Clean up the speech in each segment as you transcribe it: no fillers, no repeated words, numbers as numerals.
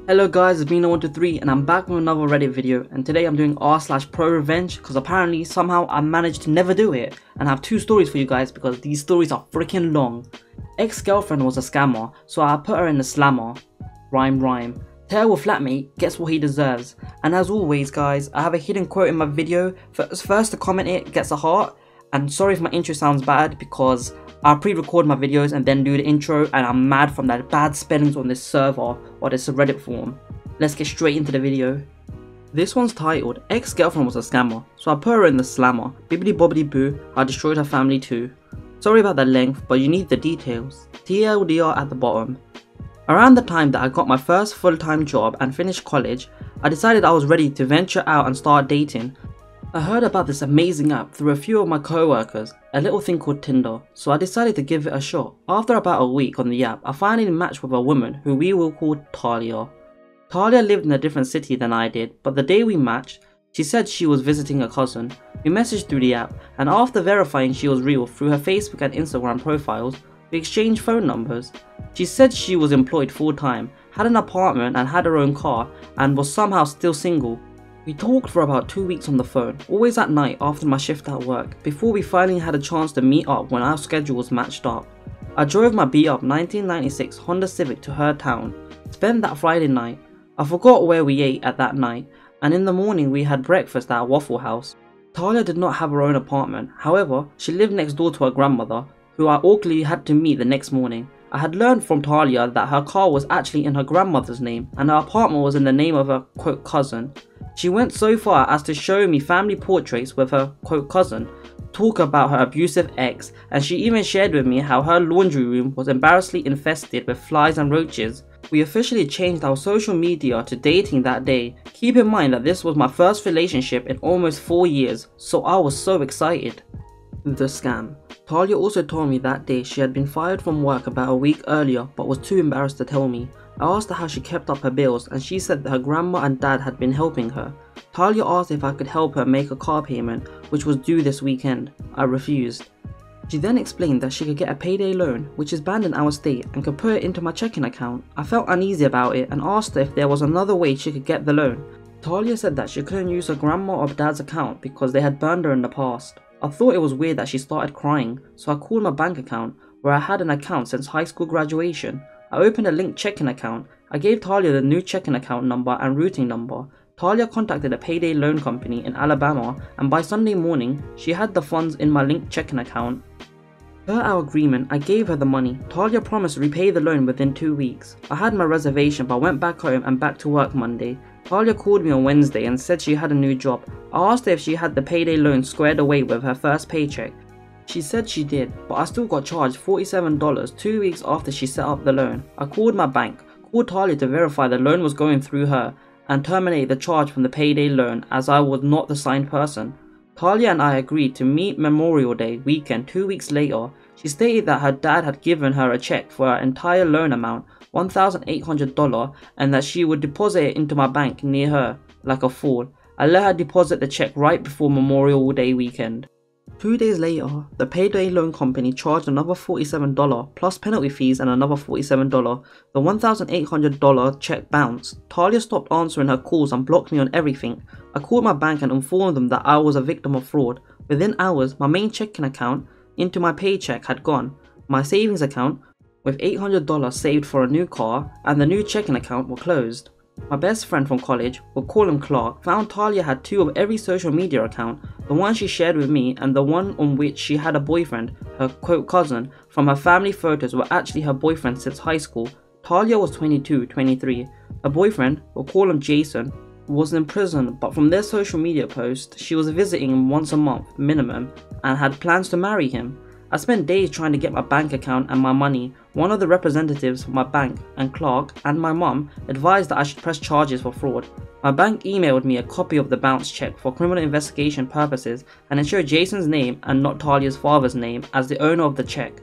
Hello guys, it's Bino123 and I'm back with another Reddit video, and today I'm doing r/prorevenge because apparently somehow I managed to never do it, and I have two stories for you guys because these stories are freaking long. Ex-girlfriend was a scammer, so I put her in the slammer. Rhyme. Terrible flatmate gets what he deserves, and as always guys, I have a hidden quote in my video. First to comment it gets a heart, and sorry if my intro sounds bad because I pre-record my videos and then do the intro, and I'm mad from that bad spellings on this server or this Reddit form. Let's get straight into the video. This one's titled, Ex-girlfriend was a scammer, so I put her in the slammer. Bibbidi bobbidi boo, I destroyed her family too. Sorry about the length, but you need the details. TLDR at the bottom. Around the time that I got my first full-time job and finished college, I decided I was ready to venture out and start dating. I heard about this amazing app through a few of my co-workers, a little thing called Tinder, so I decided to give it a shot. After about a week on the app, I finally matched with a woman who we will call Talia. Talia lived in a different city than I did, but the day we matched, she said she was visiting a cousin. We messaged through the app, and after verifying she was real through her Facebook and Instagram profiles, we exchanged phone numbers. She said she was employed full-time, had an apartment and had her own car, and was somehow still single. We talked for about 2 weeks on the phone, always at night after my shift at work, before we finally had a chance to meet up when our schedules matched up. I drove my beat-up 1996 Honda Civic to her town, spent that Friday night. I forgot where we ate at that night, and in the morning we had breakfast at a Waffle House. Talia did not have her own apartment, however, she lived next door to her grandmother, who I awkwardly had to meet the next morning. I had learned from Talia that her car was actually in her grandmother's name, and her apartment was in the name of her quote cousin. She went so far as to show me family portraits with her quote cousin, talk about her abusive ex, and she even shared with me how her laundry room was embarrassingly infested with flies and roaches. We officially changed our social media to dating that day. Keep in mind that this was my first relationship in almost 4 years, so I was so excited. The scam. Talia also told me that day she had been fired from work about a week earlier but was too embarrassed to tell me. I asked her how she kept up her bills, and she said that her grandma and dad had been helping her. Talia asked if I could help her make a car payment, which was due this weekend. I refused. She then explained that she could get a payday loan, which is banned in our state, and could put it into my checking account. I felt uneasy about it and asked her if there was another way she could get the loan. Talia said that she couldn't use her grandma or dad's account because they had burned her in the past. I thought it was weird that she started crying, so I called my bank account, where I had an account since high school graduation. I opened a linked checking account. I gave Talia the new checking account number and routing number. Talia contacted a payday loan company in Alabama, and by Sunday morning, she had the funds in my linked checking account. Per our agreement, I gave her the money. Talia promised to repay the loan within 2 weeks. I had my reservation but went back home and back to work Monday. Talia called me on Wednesday and said she had a new job. I asked her if she had the payday loan squared away with her first paycheck. She said she did, but I still got charged $47 2 weeks after she set up the loan. I called my bank, called Talia to verify the loan was going through her, and terminate the charge from the payday loan as I was not the signed person. Talia and I agreed to meet Memorial Day weekend 2 weeks later. She stated that her dad had given her a check for her entire loan amount, $1,800, and that she would deposit it into my bank near her. Like a fool, I let her deposit the check right before Memorial Day weekend. 2 days later, the payday loan company charged another $47 plus penalty fees and another $47. The $1,800 check bounced. Talia stopped answering her calls and blocked me on everything. I called my bank and informed them that I was a victim of fraud. Within hours, my main checking account into my paycheck had gone. My savings account, with $800 saved for a new car, and the new checking account were closed. My best friend from college, we'll call him Clark, found Talia had 2 of every social media account, the one she shared with me and the one on which she had a boyfriend, her quote cousin. From her family photos were actually her boyfriend since high school. Talia was 22, 23. Her boyfriend, we'll call him Jason, was in prison, but from their social media posts, she was visiting him once a month minimum and had plans to marry him. I spent days trying to get my bank account and my money. One of the representatives from my bank and Clark and my mum advised that I should press charges for fraud. My bank emailed me a copy of the bounce check for criminal investigation purposes, and it showed Jason's name and not Talia's father's name as the owner of the check.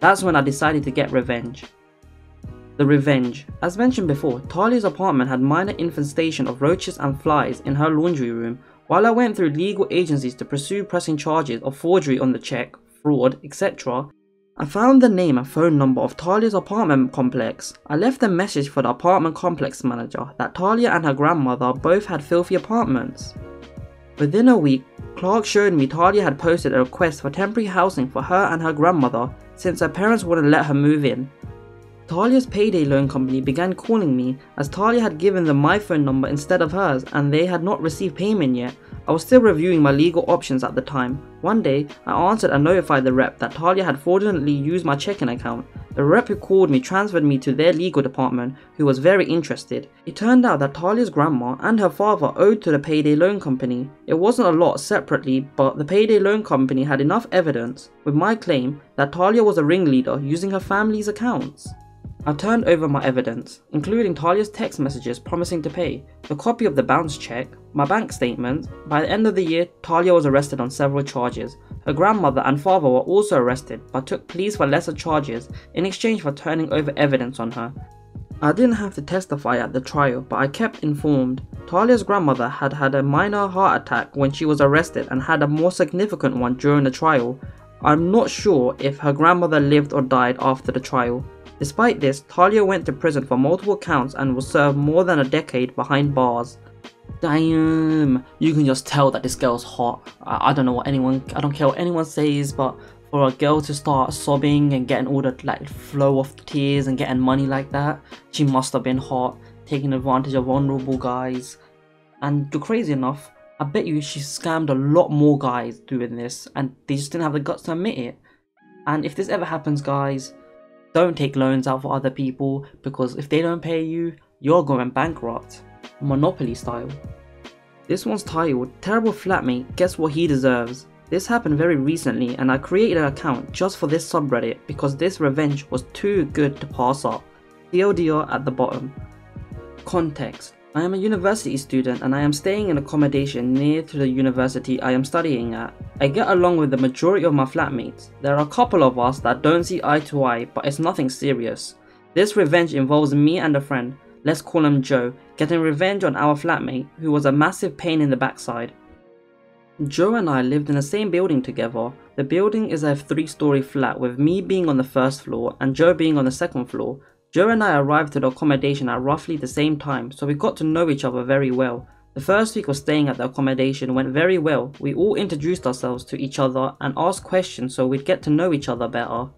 That's when I decided to get revenge. The revenge. As mentioned before, Talia's apartment had minor infestation of roaches and flies in her laundry room. While I went through legal agencies to pursue pressing charges of forgery on the check, fraud, etc., I found the name and phone number of Talia's apartment complex. I left a message for the apartment complex manager that Talia and her grandmother both had filthy apartments. Within a week, Clark showed me Talia had posted a request for temporary housing for her and her grandmother since her parents wouldn't let her move in. Talia's payday loan company began calling me as Talia had given them my phone number instead of hers and they had not received payment yet. I was still reviewing my legal options at the time. One day, I answered and notified the rep that Talia had fraudulently used my checking account. The rep who called me transferred me to their legal department, who was very interested. It turned out that Talia's grandma and her father owed to the payday loan company. It wasn't a lot separately, but the payday loan company had enough evidence with my claim that Talia was a ringleader using her family's accounts. I turned over my evidence, including Talia's text messages promising to pay, the copy of the bounce check, my bank statements. By the end of the year, Talia was arrested on several charges. Her grandmother and father were also arrested but took pleas for lesser charges in exchange for turning over evidence on her. I didn't have to testify at the trial, but I kept informed. Talia's grandmother had had a minor heart attack when she was arrested and had a more significant one during the trial. I'm not sure if her grandmother lived or died after the trial. Despite this, Talia went to prison for multiple counts and will serve more than a decade behind bars. Damn, you can just tell that this girl's hot. I don't care what anyone says, but for a girl to start sobbing and getting all the flow of tears and getting money like that, she must have been hot, taking advantage of vulnerable guys. And you're crazy enough, I bet you she scammed a lot more guys doing this and they just didn't have the guts to admit it. And if this ever happens, guys, don't take loans out for other people, because if they don't pay you, you're going bankrupt. Monopoly style. This one's titled, Terrible Flatmate Gets What He Deserves. This happened very recently and I created an account just for this subreddit because this revenge was too good to pass up. TLDR at the bottom. Context. I am a university student and I am staying in accommodation near to the university I am studying at. I get along with the majority of my flatmates. There are a couple of us that don't see eye to eye, but it's nothing serious. This revenge involves me and a friend, let's call him Joe, getting revenge on our flatmate who was a massive pain in the backside. Joe and I lived in the same building together. The building is a 3-story flat with me being on the first floor and Joe being on the second floor. Joe and I arrived to the accommodation at roughly the same time, so we got to know each other very well. The first week of staying at the accommodation went very well. We all introduced ourselves to each other and asked questions so we'd get to know each other better.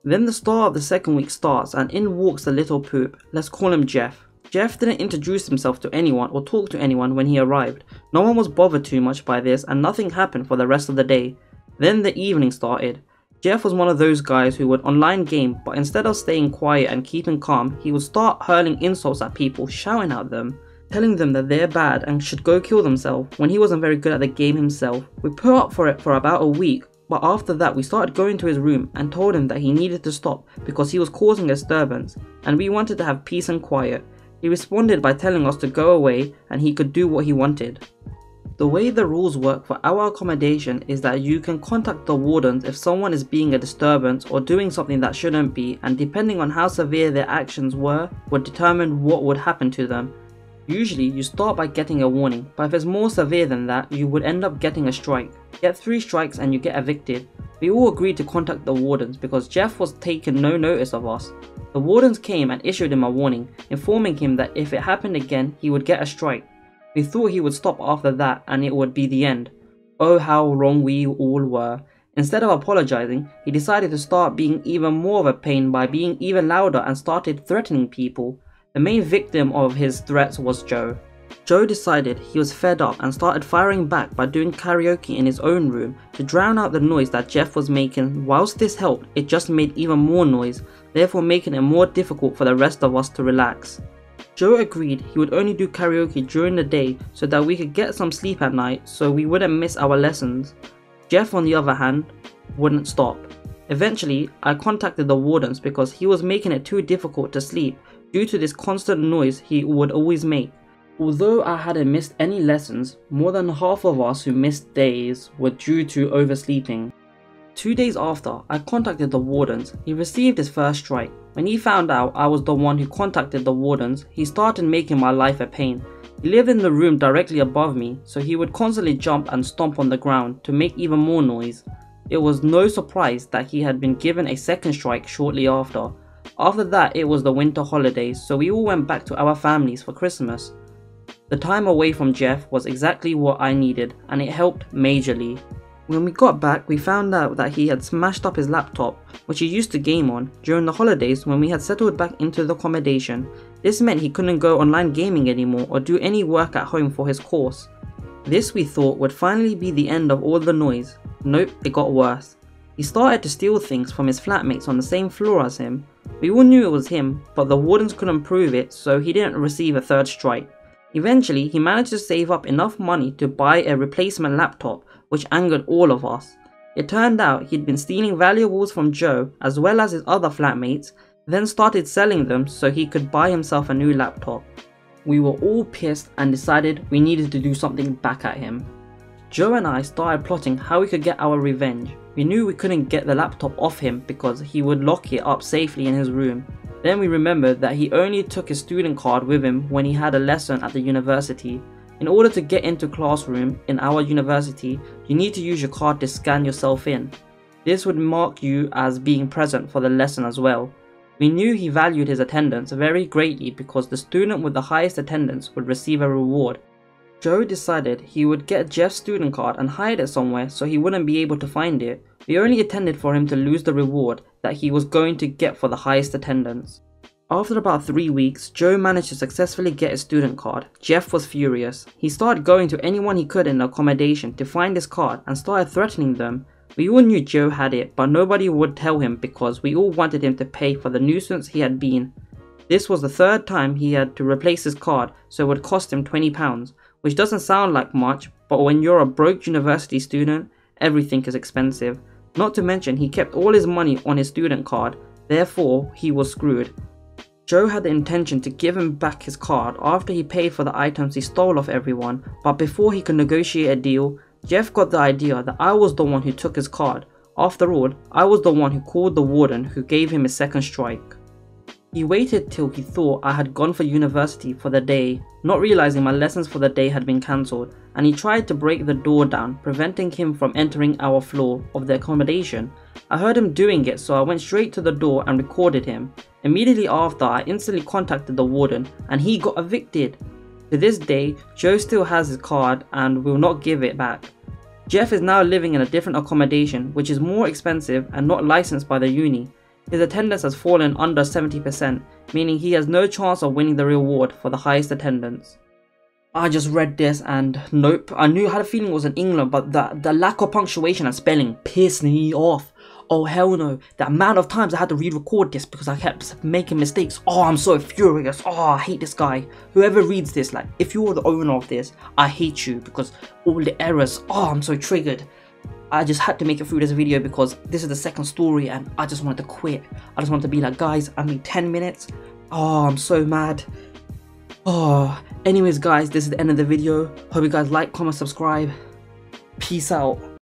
Then the start of the second week starts and in walks the little poop, let's call him Jeff. Jeff didn't introduce himself to anyone or talk to anyone when he arrived. No one was bothered too much by this and nothing happened for the rest of the day. Then the evening started. Jeff was one of those guys who would online game, but instead of staying quiet and keeping calm, he would start hurling insults at people, shouting at them, telling them that they're bad and should go kill themselves when he wasn't very good at the game himself. We put up for it for about a week, but after that we started going to his room and told him that he needed to stop because he was causing a disturbance and we wanted to have peace and quiet. He responded by telling us to go away and he could do what he wanted. The way the rules work for our accommodation is that you can contact the wardens if someone is being a disturbance or doing something that shouldn't be, and depending on how severe their actions were, would determine what would happen to them. Usually you start by getting a warning, but if it's more severe than that, you would end up getting a strike. Get 3 strikes and you get evicted. We all agreed to contact the wardens because Jeff was taking no notice of us. The wardens came and issued him a warning, informing him that if it happened again, he would get a strike. We thought he would stop after that and it would be the end. Oh, how wrong we all were. Instead of apologizing, he decided to start being even more of a pain by being even louder and started threatening people. The main victim of his threats was Joe. Joe decided he was fed up and started firing back by doing karaoke in his own room to drown out the noise that Jeff was making. Whilst this helped, it just made even more noise, therefore making it more difficult for the rest of us to relax. Joe agreed he would only do karaoke during the day so that we could get some sleep at night so we wouldn't miss our lessons. Jeff, on the other hand, wouldn't stop. Eventually, I contacted the wardens because he was making it too difficult to sleep due to this constant noise he would always make. Although I hadn't missed any lessons, more than half of us who missed days were due to oversleeping. 2 days after I contacted the wardens, he received his first strike. When he found out I was the one who contacted the wardens, he started making my life a pain. He lived in the room directly above me, so he would constantly jump and stomp on the ground to make even more noise. It was no surprise that he had been given a second strike shortly after. After that, it was the winter holidays, so we all went back to our families for Christmas. The time away from Jeff was exactly what I needed, and it helped majorly. When we got back, we found out that he had smashed up his laptop, which he used to game on, during the holidays when we had settled back into the accommodation. This meant he couldn't go online gaming anymore or do any work at home for his course. This, we thought, would finally be the end of all the noise. Nope, it got worse. He started to steal things from his flatmates on the same floor as him. We all knew it was him, but the wardens couldn't prove it, so he didn't receive a third strike. Eventually, he managed to save up enough money to buy a replacement laptop, which angered all of us. It turned out he'd been stealing valuables from Joe as well as his other flatmates, then started selling them so he could buy himself a new laptop. We were all pissed and decided we needed to do something back at him. Joe and I started plotting how we could get our revenge. We knew we couldn't get the laptop off him because he would lock it up safely in his room. Then we remembered that he only took his student card with him when he had a lesson at the university. In order to get into classroom in our university, you need to use your card to scan yourself in. This would mark you as being present for the lesson as well. We knew he valued his attendance very greatly because the student with the highest attendance would receive a reward. Joe decided he would get Jeff's student card and hide it somewhere so he wouldn't be able to find it. We only intended for him to lose the reward that he was going to get for the highest attendance. After about 3 weeks, Joe managed to successfully get his student card. Jeff was furious. He started going to anyone he could in the accommodation to find his card and started threatening them. We all knew Joe had it, but nobody would tell him because we all wanted him to pay for the nuisance he had been. This was the third time he had to replace his card, so it would cost him £20, which doesn't sound like much, but when you're a broke university student, everything is expensive. Not to mention he kept all his money on his student card, therefore he was screwed. Joe had the intention to give him back his card after he paid for the items he stole off everyone, but before he could negotiate a deal, Jeff got the idea that I was the one who took his card. After all, I was the one who called the warden who gave him his second strike. He waited till he thought I had gone for university for the day, not realizing my lessons for the day had been cancelled, and he tried to break the door down, preventing him from entering our floor of the accommodation. I heard him doing it, so I went straight to the door and recorded him. Immediately after, I instantly contacted the warden and he got evicted. To this day, Joe still has his card and will not give it back. Jeff is now living in a different accommodation which is more expensive and not licensed by the uni. His attendance has fallen under 70%, meaning he has no chance of winning the reward for the highest attendance. I just read this and nope, I had a feeling it was in England, but the lack of punctuation and spelling pissed me off. Oh hell no, the amount of times I had to re-record this because I kept making mistakes. Oh, I'm so furious. Oh, I hate this guy. Whoever reads this, like, if you're the owner of this, I hate you because all the errors. Oh, I'm so triggered. I just had to make it through this video because this is the second story and I just wanted to quit. I just wanted to be like, guys, I need 10 minutes. Oh, I'm so mad. Oh, anyways guys, this is the end of the video. Hope you guys like, comment, subscribe. Peace out.